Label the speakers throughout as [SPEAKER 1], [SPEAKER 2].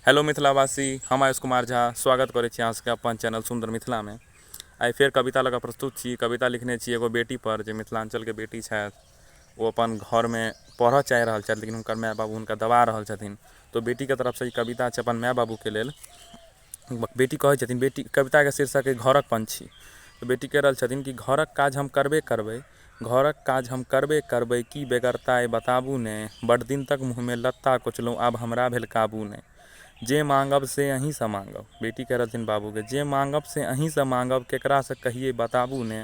[SPEAKER 1] Hello मिथिलावासी, हम आयुष कुमार झा स्वागत करै छी अहाँ सबके अपन चैनल सुंदर मिथिला में। आई फेर कविता लगा प्रस्तुत छी। कविता लिखने छी एगो बेटी पर, जे मिथिलांचल के बेटी छथि। वो अपन घर में पढ़ चाहि रहल छथि, लेकिन हुनकर माय बाबू हुनका दबा रहल छथिन। तो बेटी के तरफ से ई कविता छै अपन माय बाबू के लेल। बेटी कहै छथिन, बेटी कविता के शीर्षक है घरक पंछी। तो बेटी कह रहल छथिन कि घरक काज हम करबे करबै, घरक काज हम करबे करबै, की बेगरता बताबू ने। बड़ दिन तक मुँह में लत्ता कुचलहुँ, आब हमरा भेल काबू ने। जे मांगब से अहीं से मांगब, बेटी कह रहथिन बाबू के, जे मांगब से अहीं से मांगब, केकरा से कहिए बताबू ने।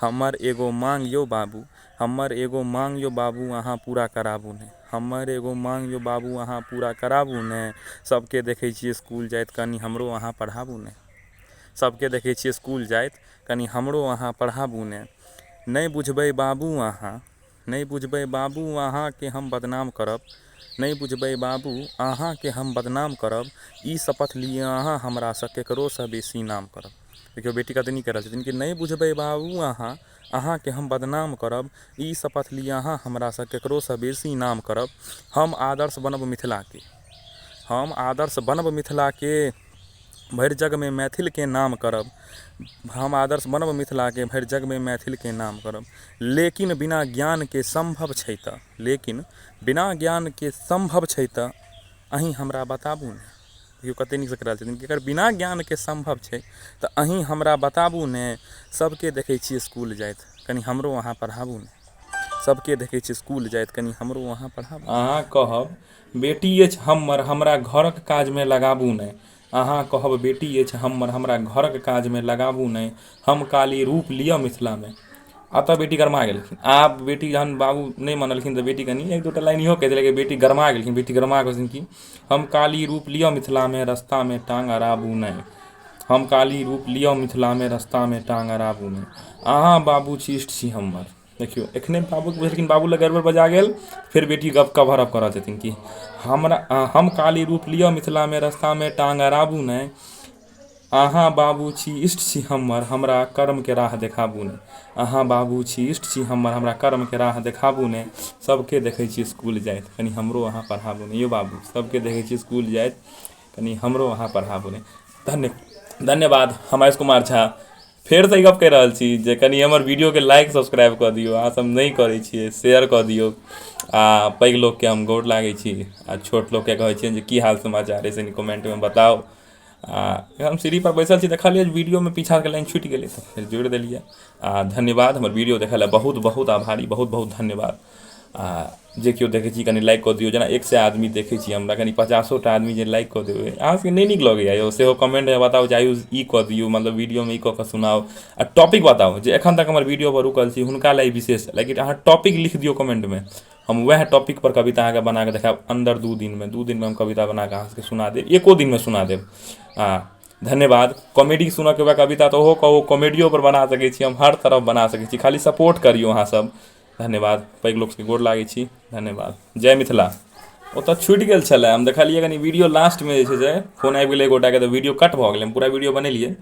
[SPEAKER 1] हमर एगो मांग यो बाबू, हमर एगो मांग यो बाबू, अहाँ पूरा कराबू ने। हमर एगो मांग यो बाबू, अहाँ पूरा कराबू ने। सबके देखै छियै स्कूल जाइत, कनि हमरो अहाँ पढ़ाबू ने। सबके देखै छियै स्कूल जाइत, कनि हमरो अहाँ पढ़ाबू ने। नहीं बुझबै बाबू अहाँ, नहीं बुझबै बाबू अहाँ के हम बदनाम करब, नहीं बुझबै बाबू अहाँ के हम बदनाम करब। ई शपथ लिए अहाँ हमरा से केकरो से बेसी नाम करब। देखियो बेटी कतनी कह रहल छथिन कि नहीं बुझबै बाबू अहाँ के हम बदनाम करब। ई शपथ लिए अहाँ हमरा से केकरो से बेसी नाम करब। हम आदर्श बनब मिथिला के, हम आदर्श बनब मिथिला के, भरि जग में मैथिल के नाम करब। हम आदर्श बनब मिथिला के, भरि जग में मैथिल के नाम करब। लेकिन बिना ज्ञान के संभव छै त, लेकिन बिना ज्ञान के संभव छै त, अहीं हमरा बताबू ने। देखियो कते नीक से कह रहल छथिन कि अगर बिना ज्ञान के संभव छै त अहीं हमरा बताबू ने। सबके देखै छियै स्कूल जाइत, कनि हमरो अहाँ पढ़ाबू ने। सबके देखै छियै स्कूल जाइत, कनि हमरो अहाँ पढ़ाबू। अहाँ कहब बेटी अछि हमर, हमरा घरक काज में लगाबू ने। अहाँ कहब बेटी अछि हमर, हमरा घरक काज में लगाबू ने। हम काली रूप लिअ मिथिला में। अब बेटी गरमा गेलखिन। आब बेटी जहन बाबू नहीं मानलखिन तो बेटी कनी एक दूटा लाइन इहो कह देलक, बेटी गरमा गेलखिन। बेटी गरमा कहथिन कि हम काली रूप लिअ मिथिला में, रास्ता में टांग अड़ाबू नहीं। हम काली रूप लिअ मिथिला में, रास्ता में टांग अड़ाबू नहीं। अहाँ बाबू छी इष्ट छी हमर। देखियो एखने बाबू के बुझलखिन बाबू लग गड़बड़ बजा गेल। फिर बेटी गप कवर अप करऽ छथिन कि हम काली रूप लिअ मिथिला में, रास्ता में टांग अड़ाबू नहीं। अहाँ बाबू छी इष्ट छी हमर, हमरा कर्म के राह देखाबू ने। अहाँ बाबू छी इष्ट छी हमर, हमरा कर्म के राह देखाबू ने। सबके देखै छी स्कूल जाइत, कनि हमरो अहाँ पढ़ाबू ने। यौ बाबू सबके देखै छी स्कूल जाइत, कनि हमरो अहाँ पढ़ाबू ने। धन्यवाद। हम आयुष कुमार झा फेर से गप कहि रहल छी जे कनि हमर वीडियो के लाइक सब्सक्राइब कऽ दियौ। अहाँ सब नहीं करै छियै, शेयर कऽ दियौ। आ पैघ लोग के हम गोर लागै छी, आ छोट लोग के कहै छियनि जे की हाल समाचार है से कमेंट में बताओ। हम सीढ़ी पर बैसल छी, देखलिए वीडियो में पीछा के लाइन छूटि गेलै तो फिर जोड़ि देलिए। धन्यवाद हमर वीडियो देखै लेल, बहुत बहुत आभारी, बहुत बहुत धन्यवाद। जे केओ देखै छी कनि लाइक कऽ दियौ। जेना 100 आदमी देखै छी हमरा, कनि 50 टा आदमी जे लाइक कऽ देबै। अहाँ सबके नहीं नीक लगैए यौ, सेहो कमेंट में बताउ जे आयुष ई कऽ दियौ, मतलब वीडियो में ई कऽ कऽ सुनाउ। आ टॉपिक बताउ जे एखन तक हमर वीडियो पर रुकल छी हुनका लेल विशेष, लेकिन अहाँ टॉपिक लिख दियौ कमेंट में। हम वएह टॉपिक पर कविता अहाँके बना के देखाएब अंदर 2 दिन में। 2 दिन में हम कविता बना के अहाँ सबके सुना देब, एको दिन में सुना देब। धन्यवाद। कॉमेडी सुनऽ के बाद कविता तो ओहो कहू कॉमेडियो पर बना सकै छी हम, हर तरफ बना सकै छी, खाली सपोर्ट करियौ अहाँ सब। धन्यवाद। पैघ लोक के गोर लागै छी। धन्यवाद। जय मिथिला। ओतऽ छूटि गेल छलै, हम देखलिए कनि वीडियो लास्ट में जे छै से फोन आबि गेलै एगोटा के, तऽ वीडियो कट भऽ गेलै। हम पूरा वीडियो बनेलिए।